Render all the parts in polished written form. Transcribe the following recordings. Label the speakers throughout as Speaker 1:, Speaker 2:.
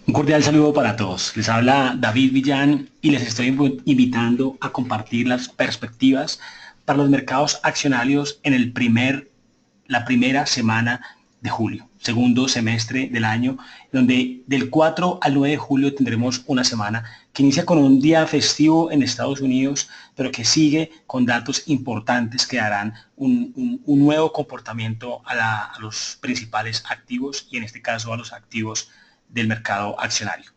Speaker 1: Un cordial saludo para todos. Les habla David Villán y les estoy invitando a compartir las perspectivas para los mercados accionarios en la primera semana de julio, segundo semestre del año, donde del 4 al 9 de julio tendremos una semana que inicia con un día festivo en Estados Unidos, pero que sigue con datos importantes que darán un nuevo comportamiento a los principales activos y en este caso a los activos del mercado accionario.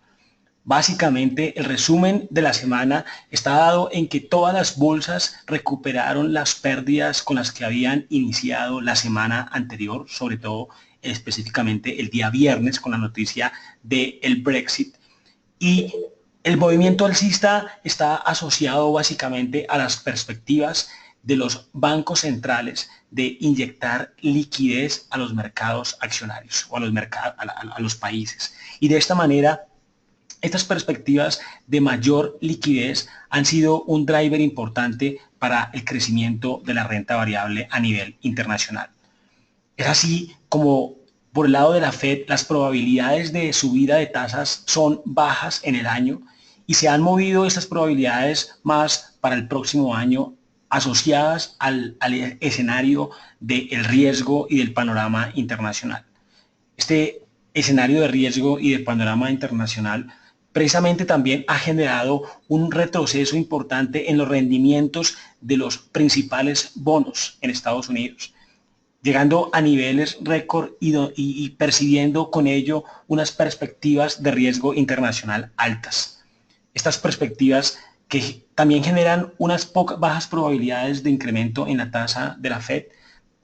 Speaker 1: Básicamente, el resumen de la semana está dado en que todas las bolsas recuperaron las pérdidas con las que habían iniciado la semana anterior, sobre todo específicamente el día viernes con la noticia del Brexit. Y el movimiento alcista está asociado básicamente a las perspectivas de los bancos centrales de inyectar liquidez a los mercados accionarios o a los países. Y de esta manera estas perspectivas de mayor liquidez han sido un driver importante para el crecimiento de la renta variable a nivel internacional. Es así como por el lado de la Fed las probabilidades de subida de tasas son bajas en el año y se han movido estas probabilidades más para el próximo año asociadas al escenario del riesgo y del panorama internacional. Este escenario de riesgo y de panorama internacional precisamente también ha generado un retroceso importante en los rendimientos de los principales bonos en Estados Unidos, llegando a niveles récord y percibiendo con ello unas perspectivas de riesgo internacional altas. Estas perspectivas que también generan unas bajas probabilidades de incremento en la tasa de la Fed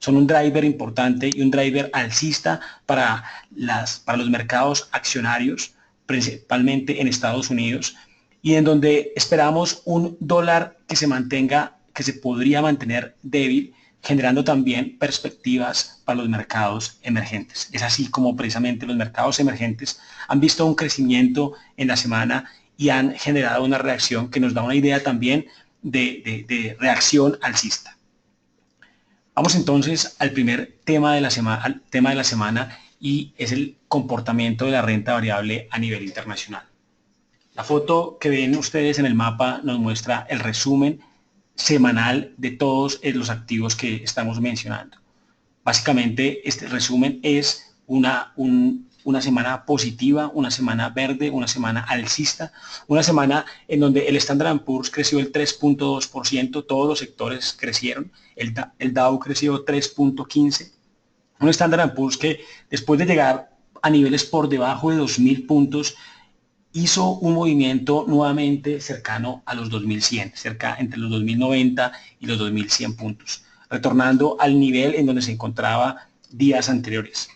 Speaker 1: son un driver importante y un driver alcista para los mercados accionarios, principalmente en Estados Unidos, y en donde esperamos un dólar que se mantenga, que se podría mantener débil, generando también perspectivas para los mercados emergentes. Es así como precisamente los mercados emergentes han visto un crecimiento en la semana y han generado una reacción que nos da una idea también de reacción alcista. Vamos entonces al primer tema de la semana y es el comportamiento de la renta variable a nivel internacional. La foto que ven ustedes en el mapa nos muestra el resumen semanal de todos los activos que estamos mencionando. Básicamente, este resumen es una semana positiva, una semana verde, una semana alcista, una semana en donde el Standard & Poor's creció el 3.2%, todos los sectores crecieron, el Dow creció 3.15%, un Standard & Poor's que después de llegar a niveles por debajo de 2.000 puntos, hizo un movimiento nuevamente cercano a los 2100, cerca entre los 2090 y los 2100 puntos, retornando al nivel en donde se encontraba días anteriores.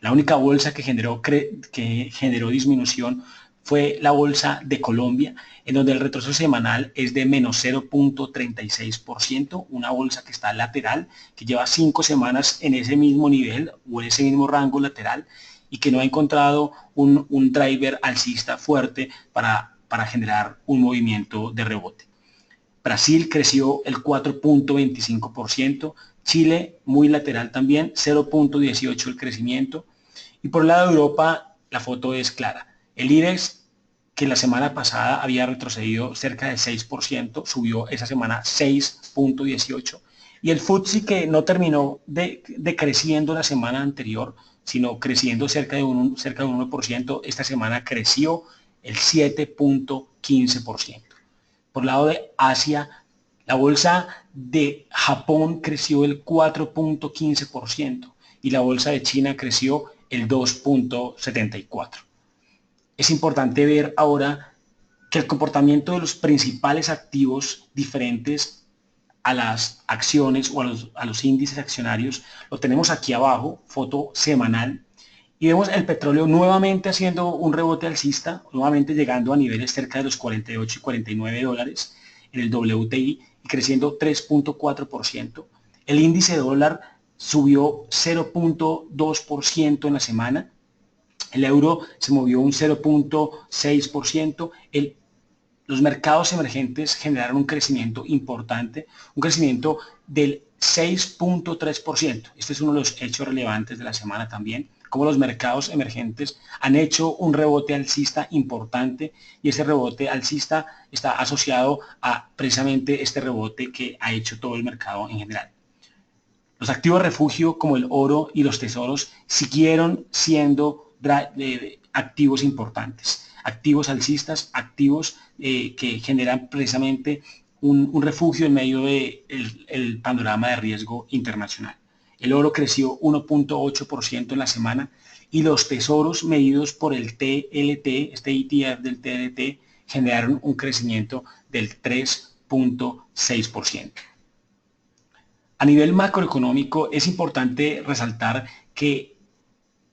Speaker 1: La única bolsa que generó disminución fue la bolsa de Colombia, en donde el retroceso semanal es de menos 0.36%, una bolsa que está lateral, que lleva 5 semanas en ese mismo nivel o en ese mismo rango lateral y que no ha encontrado un driver alcista fuerte para generar un movimiento de rebote. Brasil creció el 4.25%, Chile muy lateral también, 0.18 el crecimiento. Y por el lado de Europa, la foto es clara. El IBEX, que la semana pasada había retrocedido cerca del 6%, subió esa semana 6.18%. Y el FTSE, que no terminó decreciendo la semana anterior, sino creciendo cerca de un 1%, esta semana creció el 7.15%. Por el lado de Asia, la bolsa de Japón creció el 4.15% y la bolsa de China creció el 2.74%. Es importante ver ahora que el comportamiento de los principales activos diferentes a las acciones o a los índices accionarios lo tenemos aquí abajo, foto semanal, y vemos el petróleo nuevamente haciendo un rebote alcista, nuevamente llegando a niveles cerca de los 48 y 49 dólares en el WTI y creciendo 3.4%. El índice dólar subió 0.2% en la semana. El euro se movió un 0.6%. Los mercados emergentes generaron un crecimiento importante, un crecimiento del 6.3%. Este es uno de los hechos relevantes de la semana también, como los mercados emergentes han hecho un rebote alcista importante y ese rebote alcista está asociado a precisamente este rebote que ha hecho todo el mercado en general. Los activos refugio como el oro y los tesoros siguieron siendo activos importantes, activos alcistas, activos que generan precisamente un refugio en medio del panorama de riesgo internacional. El oro creció 1.8% en la semana y los tesoros medidos por el TLT, este ETF del TLT, generaron un crecimiento del 3.6%. A nivel macroeconómico es importante resaltar que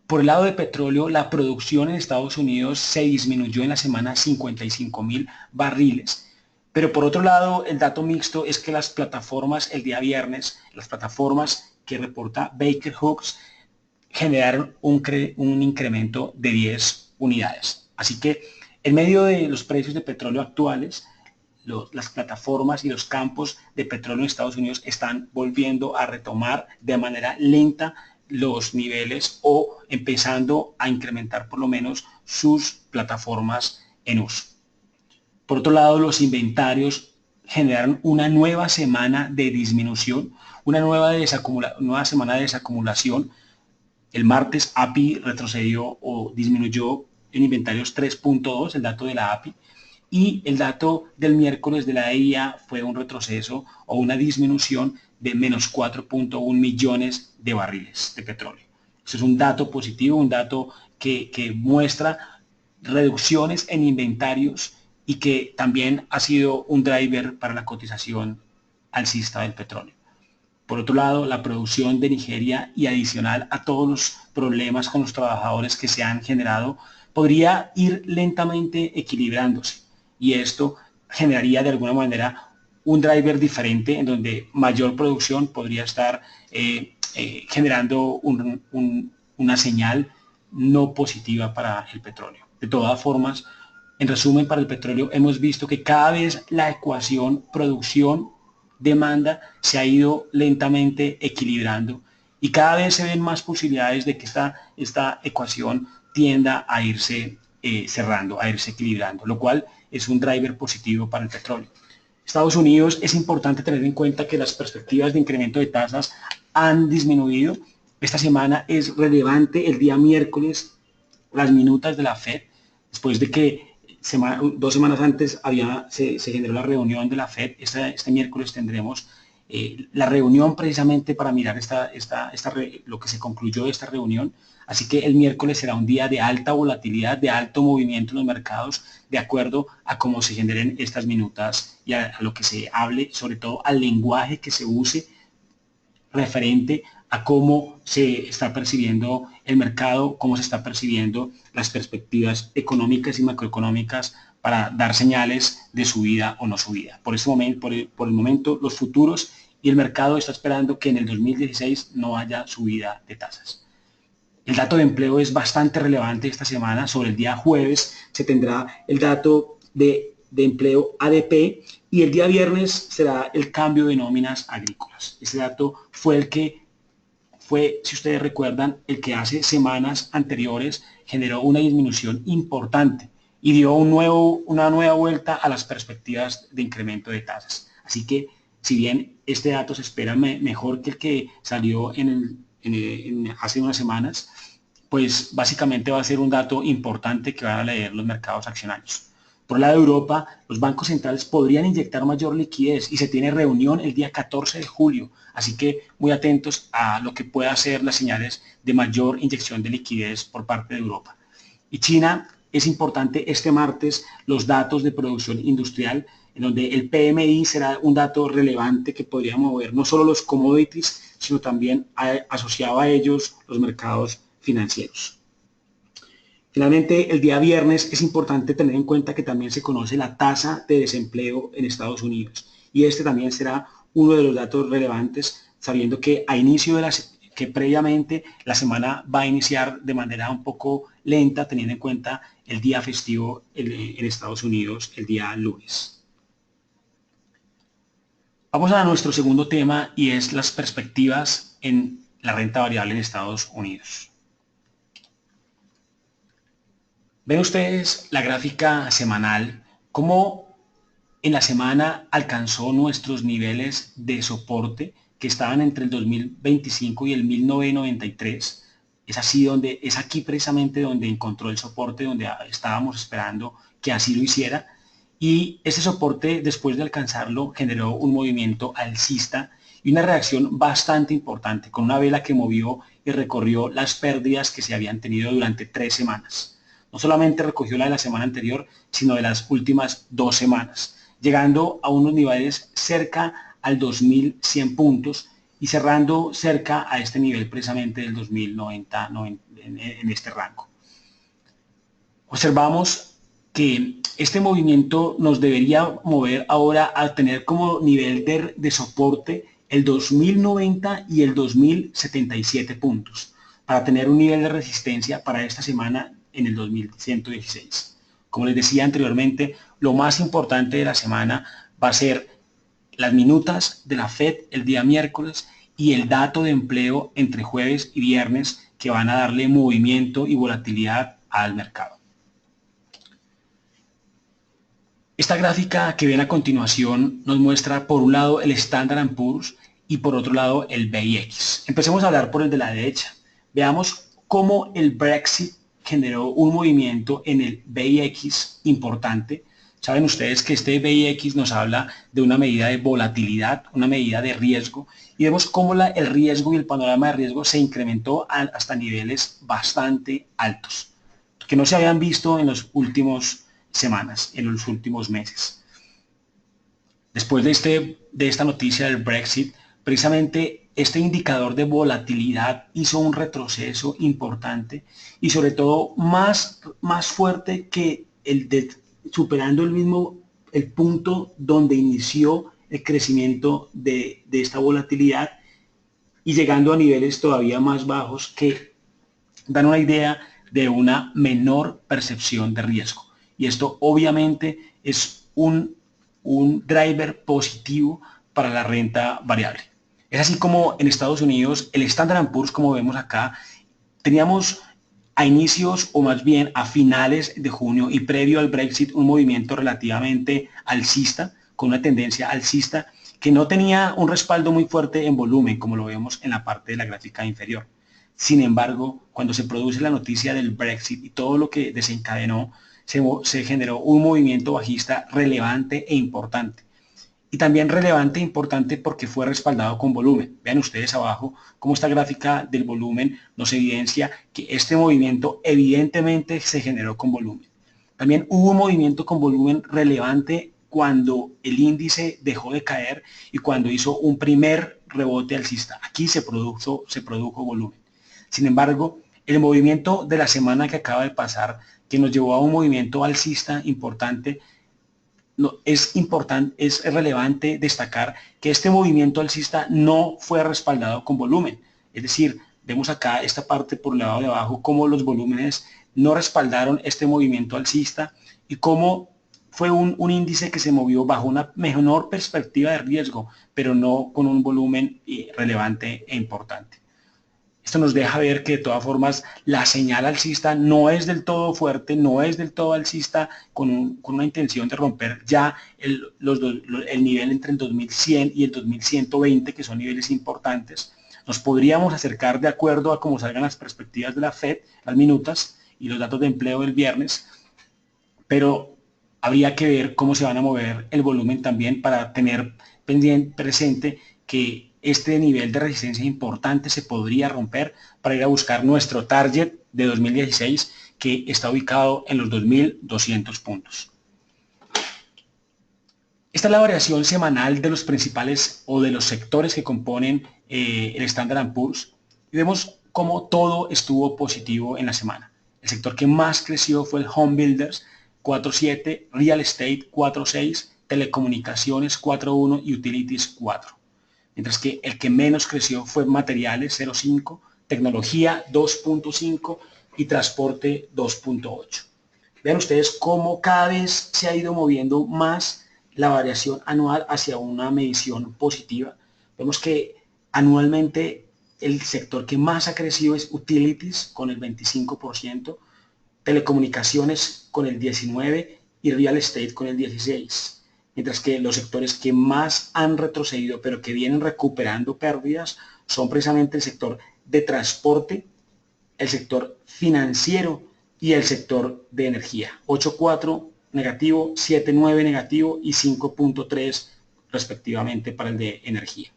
Speaker 1: por el lado de petróleo, la producción en Estados Unidos se disminuyó en la semana 55.000 barriles. Pero por otro lado, el dato mixto es que las plataformas el día viernes, las plataformas que reporta Baker Hughes, generaron un incremento de 10 unidades. Así que en medio de los precios de petróleo actuales, las plataformas y los campos de petróleo en Estados Unidos están volviendo a retomar de manera lenta los niveles o empezando a incrementar por lo menos sus plataformas en uso. Por otro lado, los inventarios generaron una nueva semana de disminución, una nueva semana de desacumulación. El martes API retrocedió o disminuyó en inventarios 3.2, el dato de la API, y el dato del miércoles de la EIA fue un retroceso o una disminución de menos 4.1 millones de barriles de petróleo. Eso es un dato positivo, un dato que muestra reducciones en inventarios y que también ha sido un driver para la cotización alcista del petróleo. Por otro lado, la producción de Nigeria y adicional a todos los problemas con los trabajadores que se han generado, podría ir lentamente equilibrándose y esto generaría de alguna manera un driver diferente en donde mayor producción podría estar generando una señal no positiva para el petróleo. De todas formas, en resumen, para el petróleo hemos visto que cada vez la ecuación producción-demanda se ha ido lentamente equilibrando y cada vez se ven más posibilidades de que esta ecuación tienda a irse cerrando, a irse equilibrando, lo cual es un driver positivo para el petróleo. Estados Unidos, es importante tener en cuenta que las perspectivas de incremento de tasas han disminuido. Esta semana es relevante el día miércoles las minutas de la Fed, después de que 2 semanas antes se generó la reunión de la Fed. Este miércoles tendremos la reunión precisamente para mirar lo que se concluyó de esta reunión. Así que el miércoles será un día de alta volatilidad, de alto movimiento en los mercados, de acuerdo a cómo se generen estas minutas y a lo que se hable, sobre todo al lenguaje que se use referente a cómo se está percibiendo el mercado, cómo se está percibiendo las perspectivas económicas y macroeconómicas para dar señales de subida o no subida. Por el momento, los futuros y el mercado está esperando que en el 2016 no haya subida de tasas. El dato de empleo es bastante relevante esta semana. Sobre el día jueves se tendrá el dato de empleo ADP y el día viernes será el cambio de nóminas agrícolas. Ese dato fue el que si ustedes recuerdan, el que hace semanas anteriores generó una disminución importante y dio una nueva vuelta a las perspectivas de incremento de tasas. Así que, si bien este dato se espera mejor que el que salió hace unas semanas, pues básicamente va a ser un dato importante que van a leer los mercados accionarios. Por el lado de Europa, los bancos centrales podrían inyectar mayor liquidez y se tiene reunión el día 14 de julio. Así que muy atentos a lo que pueda ser las señales de mayor inyección de liquidez por parte de Europa. Y China, es importante este martes los datos de producción industrial, en donde el PMI será un dato relevante que podría mover no solo los commodities, sino también asociado a ellos los mercados financieros. Finalmente, el día viernes es importante tener en cuenta que también se conoce la tasa de desempleo en Estados Unidos y este también será uno de los datos relevantes, sabiendo que previamente la semana va a iniciar de manera un poco lenta, teniendo en cuenta el día festivo en Estados Unidos, el día lunes. Vamos a nuestro segundo tema y es las perspectivas en la renta variable en Estados Unidos. Ven ustedes la gráfica semanal, cómo en la semana alcanzó nuestros niveles de soporte que estaban entre el 2025 y el 1993. Es aquí precisamente donde encontró el soporte, donde estábamos esperando que así lo hiciera. Y ese soporte, después de alcanzarlo, generó un movimiento alcista y una reacción bastante importante, con una vela que movió y recorrió las pérdidas que se habían tenido durante 3 semanas. No solamente recogió la de la semana anterior, sino de las últimas 2 semanas, llegando a unos niveles cerca al 2100 puntos y cerrando cerca a este nivel precisamente del 2090 en este rango. Observamos que este movimiento nos debería mover ahora a tener como nivel de soporte el 2090 y el 2077 puntos, para tener un nivel de resistencia para esta semana en el 2116. Como les decía anteriormente, lo más importante de la semana va a ser las minutas de la Fed el día miércoles y el dato de empleo entre jueves y viernes, que van a darle movimiento y volatilidad al mercado. Esta gráfica que ven a continuación nos muestra por un lado el Standard & Poor's y por otro lado el VIX. Empecemos a hablar por el de la derecha. Veamos cómo el Brexit generó un movimiento en el VIX importante. Saben ustedes que este VIX nos habla de una medida de volatilidad, una medida de riesgo, y vemos cómo el riesgo y el panorama de riesgo se incrementó hasta niveles bastante altos, que no se habían visto en los últimos semanas, en los últimos meses. Después de esta noticia del Brexit, precisamente este indicador de volatilidad hizo un retroceso importante y sobre todo más fuerte que superando el punto donde inició el crecimiento de esta volatilidad y llegando a niveles todavía más bajos que dan una idea de una menor percepción de riesgo. Y esto obviamente es un driver positivo para la renta variable. Es así como en Estados Unidos el Standard & Poor's, como vemos acá, teníamos a inicios o más bien a finales de junio y previo al Brexit un movimiento relativamente alcista, con una tendencia alcista que no tenía un respaldo muy fuerte en volumen, como lo vemos en la parte de la gráfica inferior. Sin embargo, cuando se produce la noticia del Brexit y todo lo que desencadenó, se generó un movimiento bajista relevante e importante. Y también relevante e importante porque fue respaldado con volumen. Vean ustedes abajo cómo esta gráfica del volumen nos evidencia que este movimiento evidentemente se generó con volumen. También hubo un movimiento con volumen relevante cuando el índice dejó de caer y cuando hizo un primer rebote alcista. Aquí se produjo volumen. Sin embargo, el movimiento de la semana que acaba de pasar, que nos llevó a un movimiento alcista importante, es relevante destacar que este movimiento alcista no fue respaldado con volumen. Es decir, vemos acá esta parte por el lado de abajo, cómo los volúmenes no respaldaron este movimiento alcista y cómo fue un índice que se movió bajo una menor perspectiva de riesgo, pero no con un volumen relevante e importante. Esto nos deja ver que de todas formas la señal alcista no es del todo fuerte, no es del todo alcista con una intención de romper ya el nivel entre el 2100 y el 2120, que son niveles importantes. Nos podríamos acercar de acuerdo a cómo salgan las perspectivas de la Fed, las minutas y los datos de empleo del viernes, pero habría que ver cómo se van a mover el volumen también para tener presente que este nivel de resistencia importante se podría romper para ir a buscar nuestro target de 2016, que está ubicado en los 2.200 puntos. Esta es la variación semanal de los principales o de los sectores que componen el Standard & Poor's y vemos cómo todo estuvo positivo en la semana. El sector que más creció fue el Home Builders 4.7, Real Estate 4.6, Telecomunicaciones 4.1 y Utilities 4. Mientras que el que menos creció fue materiales 0.5, tecnología 2.5 y transporte 2.8. Vean ustedes cómo cada vez se ha ido moviendo más la variación anual hacia una medición positiva. Vemos que anualmente el sector que más ha crecido es utilities con el 25%, telecomunicaciones con el 19% y real estate con el 16%. Mientras que los sectores que más han retrocedido pero que vienen recuperando pérdidas son precisamente el sector de transporte, el sector financiero y el sector de energía. 8.4 negativo, 7.9 negativo y 5.3 respectivamente para el de energía.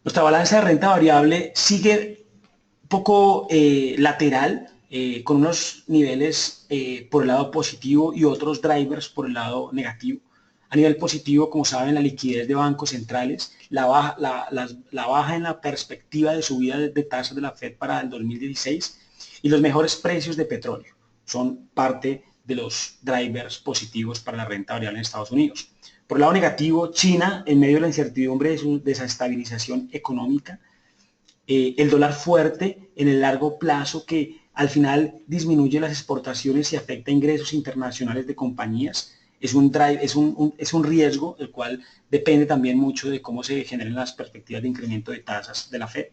Speaker 1: Nuestra balanza de renta variable sigue un poco lateral, con unos niveles por el lado positivo y otros drivers por el lado negativo. A nivel positivo, como saben, la liquidez de bancos centrales, la baja en la perspectiva de subida de tasas de la Fed para el 2016 y los mejores precios de petróleo son parte de los drivers positivos para la renta variable en Estados Unidos. Por el lado negativo, China, en medio de la incertidumbre de su desestabilización económica, el dólar fuerte en el largo plazo que al final disminuye las exportaciones y afecta ingresos internacionales de compañías, es un riesgo, el cual depende también mucho de cómo se generen las perspectivas de incremento de tasas de la Fed.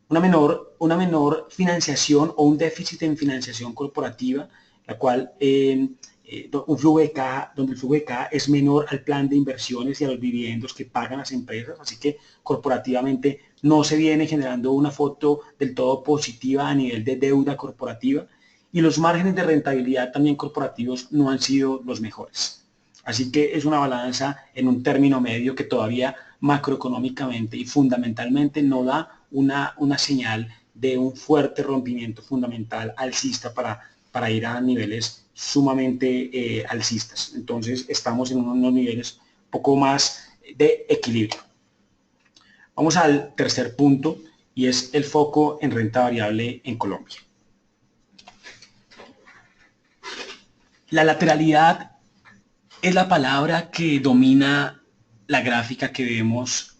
Speaker 1: Una menor financiación o un déficit en financiación corporativa, la cual un flujo de caja, donde el flujo de caja es menor al plan de inversiones y a los dividendos que pagan las empresas, así que corporativamente no se viene generando una foto del todo positiva a nivel de deuda corporativa y los márgenes de rentabilidad también corporativos no han sido los mejores. Así que es una balanza en un término medio que todavía macroeconómicamente y fundamentalmente no da una señal de un fuerte rompimiento fundamental alcista para ir a niveles sumamente alcistas. Entonces estamos en unos niveles un poco más de equilibrio. Vamos al tercer punto y es el foco en renta variable en Colombia. La lateralidad es la palabra que domina la gráfica que vemos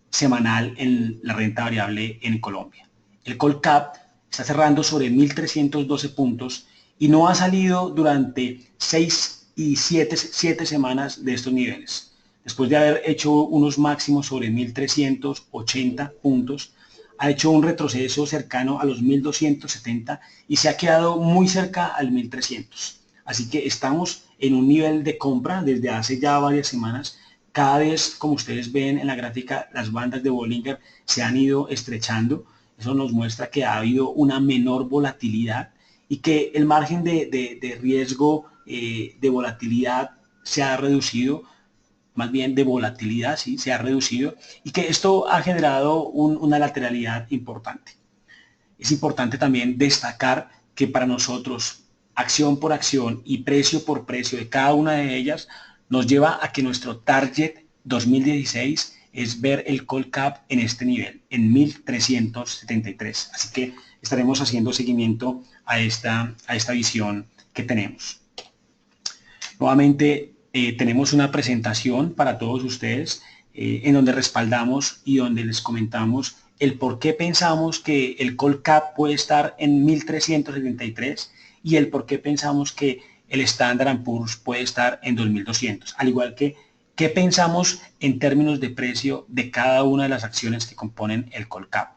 Speaker 1: semanal en la renta variable en Colombia. El Colcap está cerrando sobre 1.312 puntos y no ha salido durante 6 y 7 semanas de estos niveles. Después de haber hecho unos máximos sobre 1.380 puntos, ha hecho un retroceso cercano a los 1.270 y se ha quedado muy cerca al 1.300. Así que estamos en un nivel de compra desde hace ya varias semanas. Cada vez, como ustedes ven en la gráfica, las bandas de Bollinger se han ido estrechando. Eso nos muestra que ha habido una menor volatilidad y que el margen de riesgo de volatilidad se ha reducido, más bien de volatilidad, sí, se ha reducido y que esto ha generado una lateralidad importante. Es importante también destacar que para nosotros, acción por acción y precio por precio de cada una de ellas, nos lleva a que nuestro target 2016 es ver el Colcap en este nivel, en 1.373. Así que estaremos haciendo seguimiento a esta visión que tenemos. Nuevamente, tenemos una presentación para todos ustedes en donde respaldamos y donde les comentamos el por qué pensamos que el Colcap puede estar en 1.373 y el por qué pensamos que el Standard & Poor's puede estar en 2.200, al igual que qué pensamos en términos de precio de cada una de las acciones que componen el Colcap.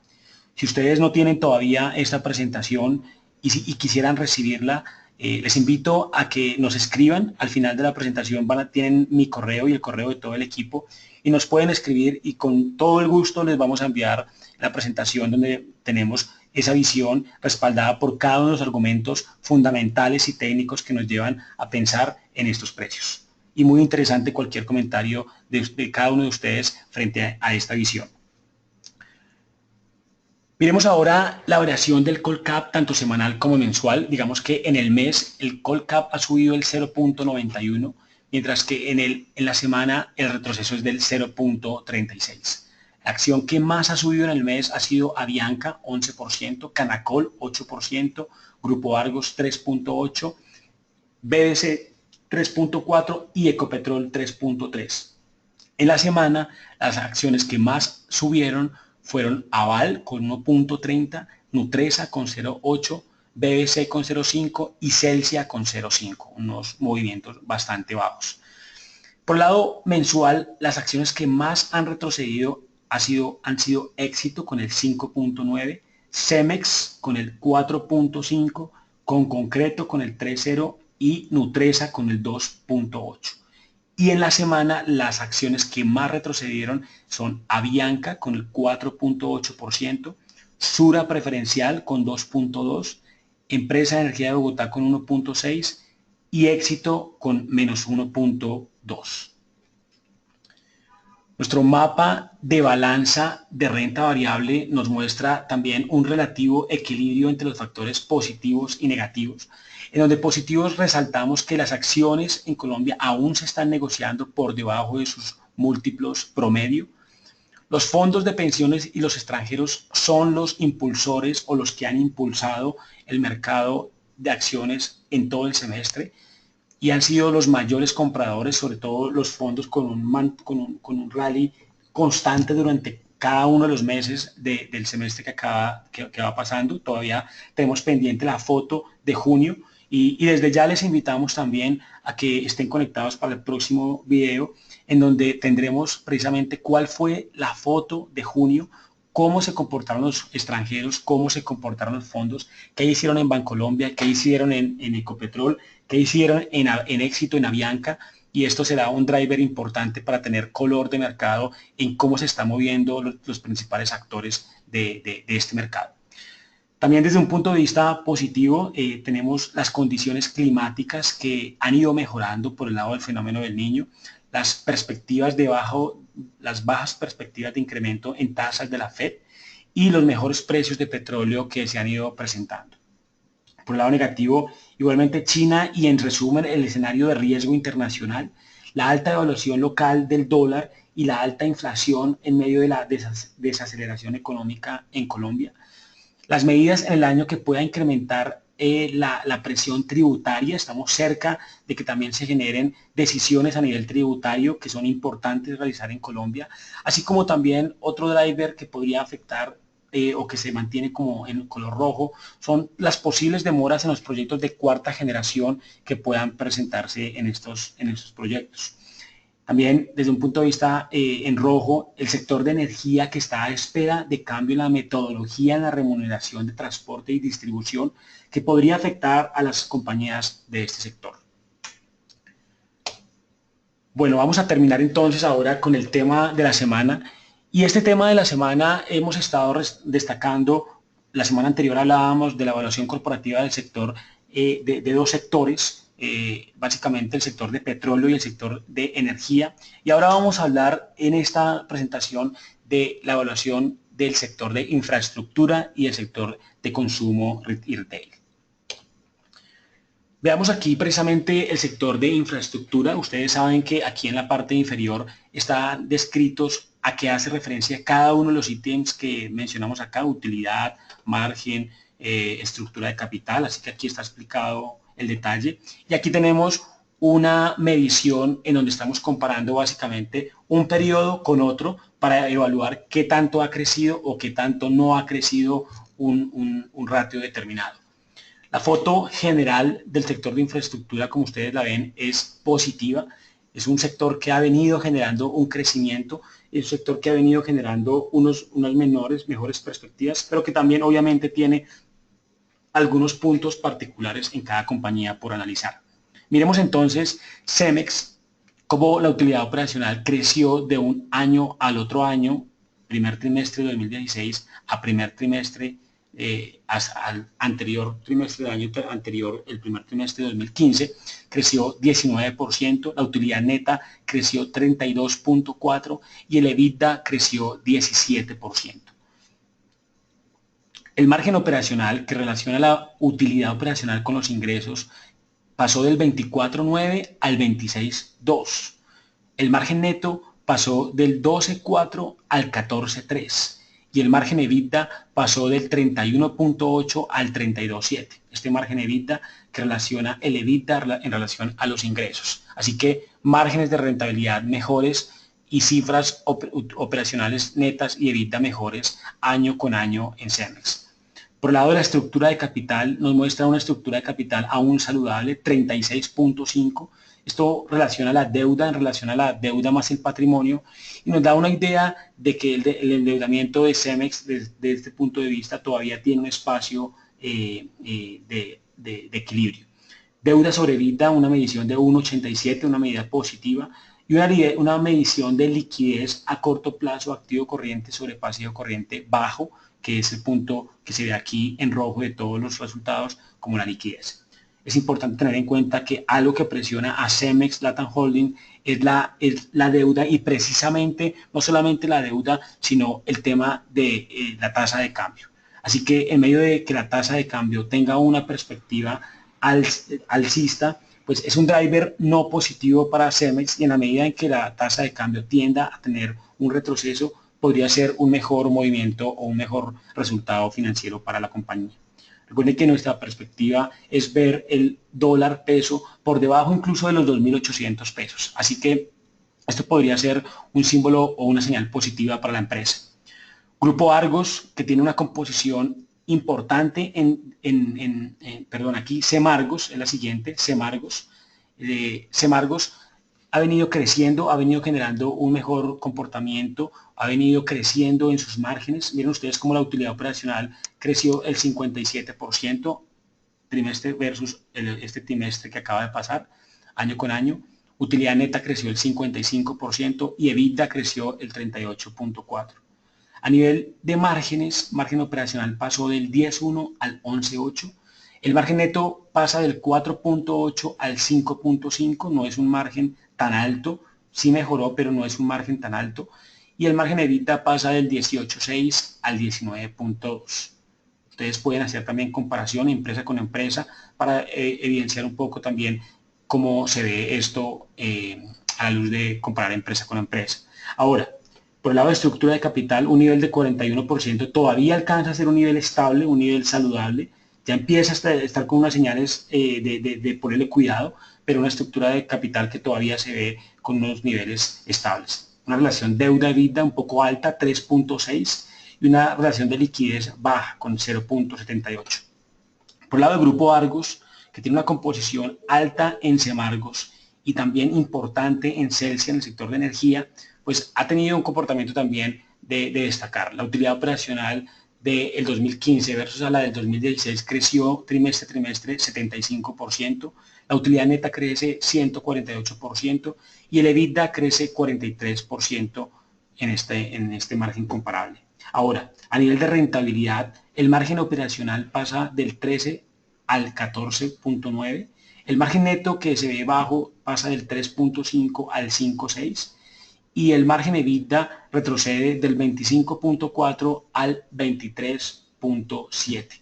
Speaker 1: Si ustedes no tienen todavía esta presentación y quisieran recibirla, les invito a que nos escriban. Al final de la presentación tienen mi correo y el correo de todo el equipo y nos pueden escribir y con todo el gusto les vamos a enviar la presentación donde tenemos esa visión respaldada por cada uno de los argumentos fundamentales y técnicos que nos llevan a pensar en estos precios. Y muy interesante cualquier comentario de cada uno de ustedes frente a esta visión. Miremos ahora la variación del Colcap tanto semanal como mensual. Digamos que en el mes el Colcap ha subido el 0.91, mientras que en la semana el retroceso es del 0.36. La acción que más ha subido en el mes ha sido Avianca, 11%, Canacol, 8%, Grupo Argos, 3.8%, BBC, 3.4% y Ecopetrol, 3.3%. En la semana, las acciones que más subieron fueron Aval con 1.30, Nutresa con 0.8, BBC con 0.5 y Celsia con 0.5, unos movimientos bastante bajos. Por el lado mensual, las acciones que más han retrocedido han sido Éxito con el 5.9, Cemex con el 4.5, con Concreto con el 3.0 y Nutresa con el 2.8. Y en la semana las acciones que más retrocedieron son Avianca con el 4.8%, Sura Preferencial con 2.2%, Empresa de Energía de Bogotá con 1.6% y Éxito con menos 1.2%. Nuestro mapa de balanza de renta variable nos muestra también un relativo equilibrio entre los factores positivos y negativos. En donde positivos resaltamos que las acciones en Colombia aún se están negociando por debajo de sus múltiplos promedio. Los fondos de pensiones y los extranjeros son los impulsores o los que han impulsado el mercado de acciones en todo el semestre y han sido los mayores compradores, sobre todo los fondos con un rally constante durante cada uno de los meses del semestre que va pasando. Todavía tenemos pendiente la foto de junio y desde ya les invitamos también a que estén conectados para el próximo video en donde tendremos precisamente cuál fue la foto de junio, cómo se comportaron los extranjeros, cómo se comportaron los fondos, qué hicieron en Bancolombia, qué hicieron en Ecopetrol, qué hicieron en Éxito, en Avianca, y esto será un driver importante para tener color de mercado en cómo se están moviendo los principales actores de este mercado. También desde un punto de vista positivo, tenemos las condiciones climáticas que han ido mejorando por el lado del fenómeno del Niño, las bajas perspectivas de incremento en tasas de la Fed y los mejores precios de petróleo que se han ido presentando. Por el lado negativo, igualmente China y en resumen el escenario de riesgo internacional, la alta devaluación local del dólar y la alta inflación en medio de la desaceleración económica en Colombia. Las medidas en el año que pueda incrementar la presión tributaria, estamos cerca de que también se generen decisiones a nivel tributario que son importantes realizar en Colombia, así como también otro driver que podría afectar o que se mantiene como en color rojo, son las posibles demoras en los proyectos de cuarta generación que puedan presentarse en estos proyectos. También desde un punto de vista en rojo, el sector de energía que está a espera de cambio en la metodología en la remuneración de transporte y distribución que podría afectar a las compañías de este sector. Bueno, vamos a terminar entonces ahora con el tema de la semana. Y este tema de la semana hemos estado destacando, la semana anterior hablábamos de la evaluación corporativa del sector, de dos sectores, básicamente el sector de petróleo y el sector de energía. Y ahora vamos a hablar en esta presentación de la evaluación del sector de infraestructura y el sector de consumo y retail. Veamos aquí precisamente el sector de infraestructura. Ustedes saben que aquí en la parte inferior están descritos a qué hace referencia cada uno de los ítems que mencionamos acá, utilidad, margen, estructura de capital, así que aquí está explicado el detalle. Y aquí tenemos una medición en donde estamos comparando básicamente un periodo con otro para evaluar qué tanto ha crecido o qué tanto no ha crecido un ratio determinado. La foto general del sector de infraestructura, como ustedes la ven, es positiva. Es un sector que ha venido generando un crecimiento, es un sector que ha venido generando unas mejores perspectivas, pero que también obviamente tiene algunos puntos particulares en cada compañía por analizar. Miremos entonces Cemex, cómo la utilidad operacional creció de un año al otro año, primer trimestre de 2016 a primer trimestre al anterior trimestre del año anterior, el primer trimestre de 2015, creció 19%, la utilidad neta creció 32.4% y el EBITDA creció 17%. El margen operacional que relaciona la utilidad operacional con los ingresos pasó del 24.9 al 26.2. El margen neto pasó del 12.4 al 14.3 y el margen EBITDA pasó del 31.8 al 32.7. Este margen EBITDA que relaciona el EBITDA en relación a los ingresos. Así que márgenes de rentabilidad mejores y cifras operacionales netas y EBITDA mejores año con año en Cemex. Por el lado de la estructura de capital, nos muestra una estructura de capital aún saludable, 36.5, Esto relaciona la deuda en relación a la deuda más el patrimonio y nos da una idea de que el endeudamiento de Cemex desde este punto de vista todavía tiene un espacio de equilibrio. Deuda sobre EBITDA, una medición de 1,87, una medida positiva, y una medición de liquidez a corto plazo, activo corriente sobre pasivo corriente bajo, que es el punto que se ve aquí en rojo de todos los resultados como la liquidez. Es importante tener en cuenta que algo que presiona a Cemex Latam Holding es la deuda, y precisamente no solamente la deuda, sino el tema de la tasa de cambio. Así que en medio de que la tasa de cambio tenga una perspectiva alcista, pues es un driver no positivo para Cemex, y en la medida en que la tasa de cambio tienda a tener un retroceso, podría ser un mejor movimiento o un mejor resultado financiero para la compañía. Recuerden que nuestra perspectiva es ver el dólar peso por debajo incluso de los 2.800 pesos. Así que esto podría ser un símbolo o una señal positiva para la empresa. Grupo Argos, que tiene una composición importante perdón, aquí Semargos es la siguiente, Semargos. Semargos ha venido creciendo, ha venido generando un mejor comportamiento, ha venido creciendo en sus márgenes. Miren ustedes cómo la utilidad operacional creció el 57% trimestre versus este trimestre que acaba de pasar, año con año. Utilidad neta creció el 55% y EBITDA creció el 38.4%. A nivel de márgenes, margen operacional pasó del 10.1 al 11.8. El margen neto pasa del 4.8 al 5.5, no es un margen tan alto, sí mejoró, pero no es un margen tan alto. Y el margen EBITDA pasa del 18.6 al 19.2. Ustedes pueden hacer también comparación empresa con empresa para evidenciar un poco también cómo se ve esto a la luz de comparar empresa con empresa. Ahora, por el lado de estructura de capital, un nivel de 41% todavía alcanza a ser un nivel estable, un nivel saludable. Ya empieza a estar con unas señales de ponerle cuidado, pero una estructura de capital que todavía se ve con unos niveles estables. Una relación deuda-EBITDA un poco alta, 3.6, y una relación de liquidez baja, con 0.78. Por el lado del Grupo Argos, que tiene una composición alta en Semargos y también importante en Celsia, en el sector de energía, pues ha tenido un comportamiento también de destacar. La utilidad operacional del 2015 versus a la del 2016 creció trimestre a trimestre 75%, la utilidad neta crece 148% y el EBITDA crece 43% en este margen comparable. Ahora, a nivel de rentabilidad, el margen operacional pasa del 13 al 14.9, el margen neto que se ve bajo pasa del 3.5 al 5.6 y el margen EBITDA retrocede del 25.4 al 23.7.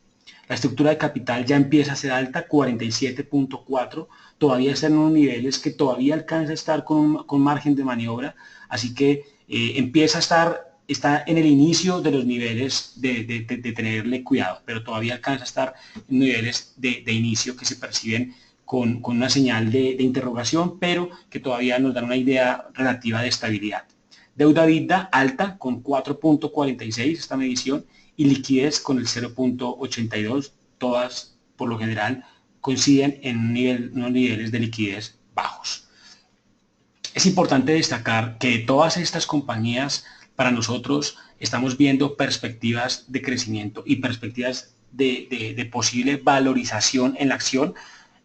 Speaker 1: La estructura de capital ya empieza a ser alta, 47.4, todavía está en unos niveles que todavía alcanza a estar con margen de maniobra, así que empieza a está en el inicio de los niveles de tenerle cuidado, pero todavía alcanza a estar en niveles de inicio que se perciben con una señal de interrogación, pero que todavía nos dan una idea relativa de estabilidad. Deuda EBITDA alta con 4.46 esta medición y liquidez con el 0.82, todas por lo general coinciden en unos niveles de liquidez bajos. Es importante destacar que todas estas compañías, para nosotros, estamos viendo perspectivas de crecimiento y perspectivas de posible valorización en la acción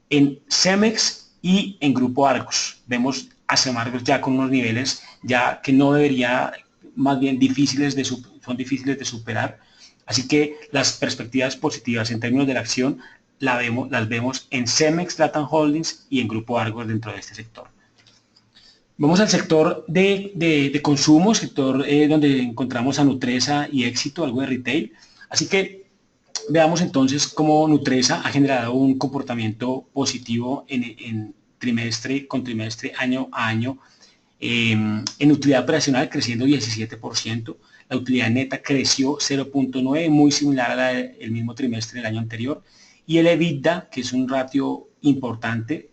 Speaker 1: en Cemex y en Grupo Argos. Vemos a Semargos ya con unos niveles ya que no debería, más bien son difíciles de superar. Así que las perspectivas positivas en términos de la acción las vemos en Cemex Latam Holdings y en Grupo Argos dentro de este sector. Vamos al sector de consumo, sector donde encontramos a Nutresa y Éxito, algo de retail. Así que veamos entonces cómo Nutresa ha generado un comportamiento positivo en trimestre con trimestre, año a año. En utilidad operacional creciendo 17%, la utilidad neta creció 0.9, muy similar a la del mismo trimestre del año anterior. Y el EBITDA, que es un ratio importante,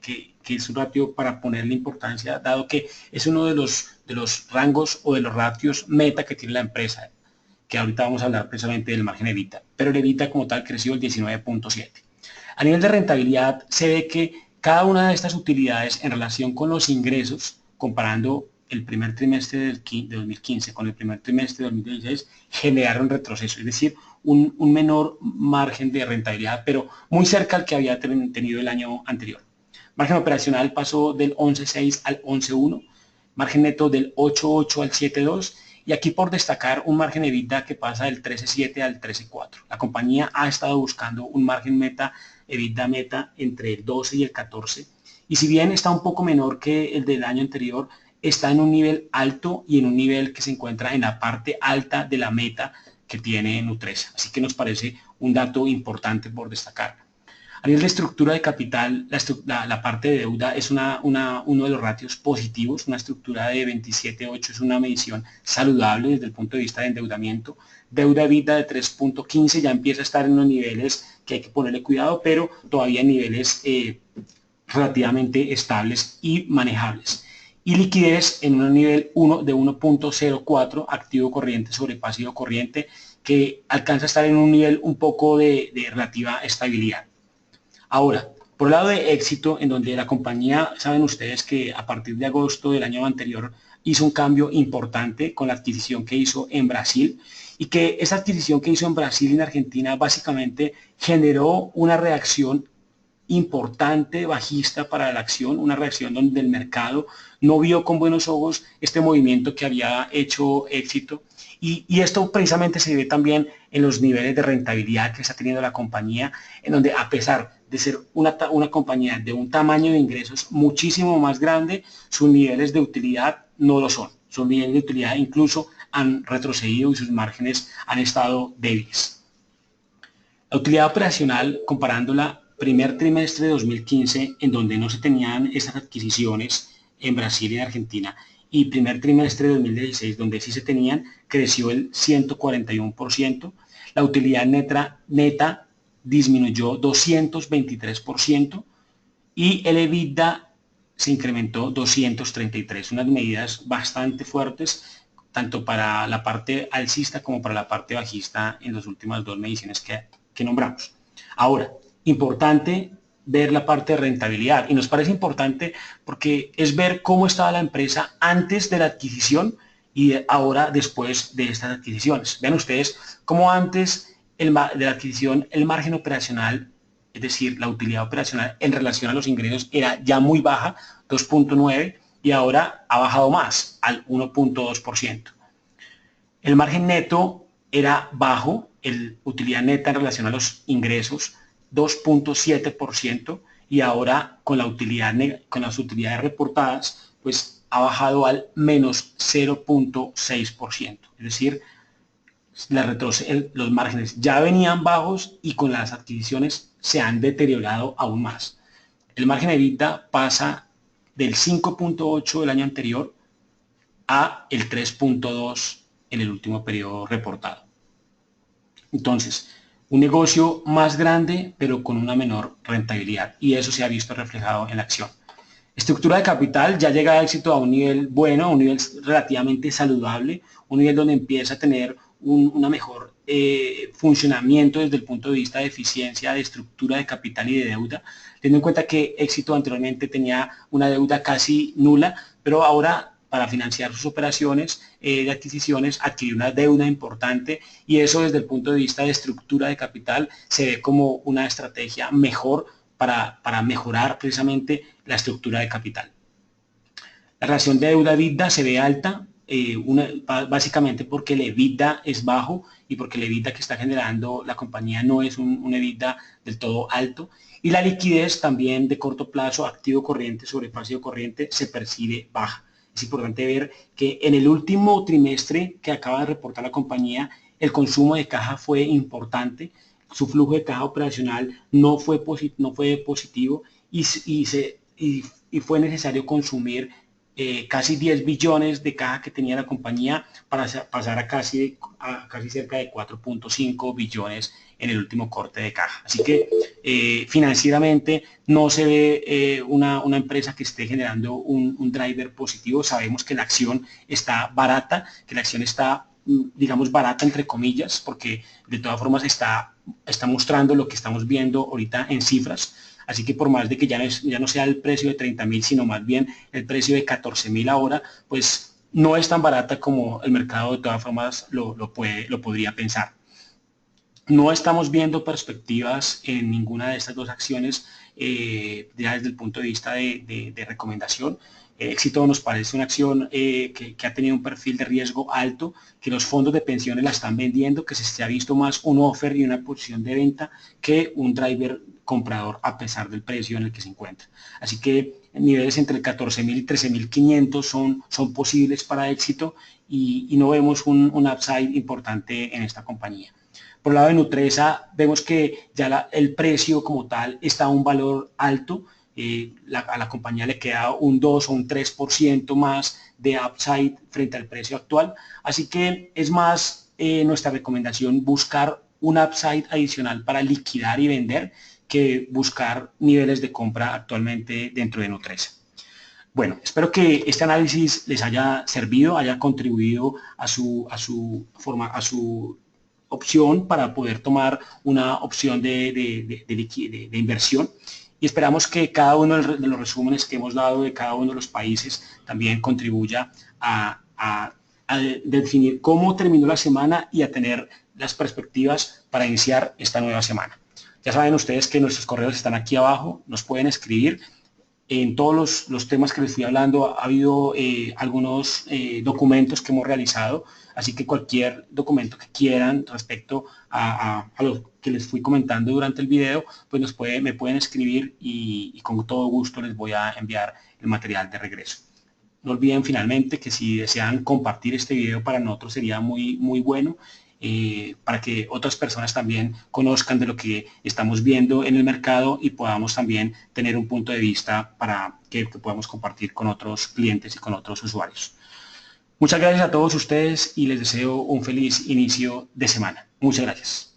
Speaker 1: que es un ratio para ponerle importancia, dado que es uno de los rangos o de los ratios meta que tiene la empresa, que ahorita vamos a hablar precisamente del margen EBITDA, pero el EBITDA como tal creció el 19.7. A nivel de rentabilidad se ve que Cada una de estas utilidades en relación con los ingresos, comparando el primer trimestre de 2015 con el primer trimestre de 2016, generaron retroceso, es decir, un menor margen de rentabilidad, pero muy cerca al que había tenido el año anterior. Margen operacional pasó del 11.6 al 11.1, margen neto del 8.8 al 7.2, y aquí por destacar un margen EBITDA que pasa del 13.7 al 13.4. La compañía ha estado buscando un margen meta, EBITDA meta, entre el 12 y el 14, y si bien está un poco menor que el del año anterior, está en un nivel alto y en un nivel que se encuentra en la parte alta de la meta que tiene Nutresa. Así que nos parece un dato importante por destacar. A nivel de estructura de capital, la parte de deuda es uno de los ratios positivos. Una estructura de 27.8 es una medición saludable desde el punto de vista de endeudamiento. Deuda EBITDA de 3.15 ya empieza a estar en los niveles que hay que ponerle cuidado, pero todavía en niveles relativamente estables y manejables. Y liquidez en un nivel 1 de 1.04, activo corriente sobre pasivo corriente, que alcanza a estar en un nivel un poco de relativa estabilidad. Ahora, por el lado de éxito, en donde la compañía, saben ustedes que a partir de agosto del año anterior hizo un cambio importante con la adquisición que hizo en Brasil, y que esa adquisición que hizo en Brasil y en Argentina básicamente generó una reacción importante bajista para la acción, una reacción donde el mercado no vio con buenos ojos este movimiento que había hecho éxito, y esto precisamente se ve también en los niveles de rentabilidad que está teniendo la compañía, en donde a pesar de ser una compañía de un tamaño de ingresos muchísimo más grande, sus niveles de utilidad no lo son. Sus niveles de utilidad incluso han retrocedido y sus márgenes han estado débiles. La utilidad operacional, comparándola primer trimestre de 2015, en donde no se tenían estas adquisiciones en Brasil y en Argentina, y primer trimestre de 2016, donde sí se tenían, creció el 141%. La utilidad neta disminuyó 223%, y el EBITDA se incrementó 233%, unas medidas bastante fuertes, tanto para la parte alcista como para la parte bajista en las últimas dos mediciones que nombramos. Ahora, importante ver la parte de rentabilidad, y nos parece importante porque es ver cómo estaba la empresa antes de la adquisición y ahora después de estas adquisiciones. Vean ustedes cómo antes de la adquisición el margen operacional, es decir, la utilidad operacional en relación a los ingresos, era ya muy baja, 2.9, y ahora ha bajado más, al 1.2%. El margen neto era bajo, el utilidad neta en relación a los ingresos, 2.7%, y ahora con las utilidades reportadas, pues ha bajado al menos 0.6%. Es decir, los márgenes ya venían bajos y con las adquisiciones se han deteriorado aún más. El margen de EBITDA pasa del 5.8 del año anterior a el 3.2 en el último periodo reportado. Entonces, un negocio más grande pero con una menor rentabilidad, y eso se ha visto reflejado en la acción. Estructura de capital ya llega a éxito a un nivel bueno, a un nivel relativamente saludable, un nivel donde empieza a tener una mejor funcionamiento desde el punto de vista de eficiencia, de estructura de capital y de deuda, teniendo en cuenta que éxito anteriormente tenía una deuda casi nula, pero ahora para financiar sus operaciones de adquisiciones adquirió una deuda importante, y eso desde el punto de vista de estructura de capital se ve como una estrategia mejor para mejorar precisamente la estructura de capital. La relación de deuda-EBITDA se ve alta, básicamente porque el EBITDA es bajo y porque el EBITDA que está generando la compañía no es un EBITDA del todo alto, y la liquidez también de corto plazo, activo corriente sobre pasivo corriente, se percibe baja. Es importante ver que en el último trimestre que acaba de reportar la compañía, el consumo de caja fue importante, su flujo de caja operacional no fue positivo, y fue necesario consumir casi 10 billones de caja que tenía la compañía para pasar a casi cerca de 4.5 billones en el último corte de caja. Así que financieramente no se ve una empresa que esté generando un driver positivo. Sabemos que la acción está barata, que la acción está, digamos, barata entre comillas, porque de todas formas está mostrando lo que estamos viendo ahorita en cifras. Así que por más de que ya no sea el precio de 30.000, sino más bien el precio de 14.000 ahora, pues no es tan barata como el mercado de todas formas lo podría pensar. No estamos viendo perspectivas en ninguna de estas dos acciones ya desde el punto de vista de recomendación. Éxito nos parece una acción que ha tenido un perfil de riesgo alto, que los fondos de pensiones la están vendiendo, que se ha visto más un offer y una posición de venta que un driver comprador a pesar del precio en el que se encuentra. Así que niveles entre 14.000 y 13.500 son posibles para Éxito y no vemos un upside importante en esta compañía. Por el lado de Nutresa, vemos que ya el precio como tal está a un valor alto. A la compañía le queda un 2 o un 3% más de upside frente al precio actual. Así que es más nuestra recomendación buscar un upside adicional para liquidar y vender que buscar niveles de compra actualmente dentro de Nutresa. Bueno, espero que este análisis les haya servido, haya contribuido a su opción para poder tomar una opción de inversión. Y esperamos que cada uno de los resúmenes que hemos dado de cada uno de los países también contribuya a definir cómo terminó la semana y a tener las perspectivas para iniciar esta nueva semana. Ya saben ustedes que nuestros correos están aquí abajo, nos pueden escribir. En todos los temas que les fui hablando ha habido algunos documentos que hemos realizado, así que cualquier documento que quieran respecto a lo que les fui comentando durante el video, pues me pueden escribir y con todo gusto les voy a enviar el material de regreso. No olviden finalmente que si desean compartir este video para nosotros sería muy bueno, para que otras personas también conozcan de lo que estamos viendo en el mercado y podamos también tener un punto de vista para que podamos compartir con otros clientes y con otros usuarios. Muchas gracias a todos ustedes y les deseo un feliz inicio de semana. Muchas gracias.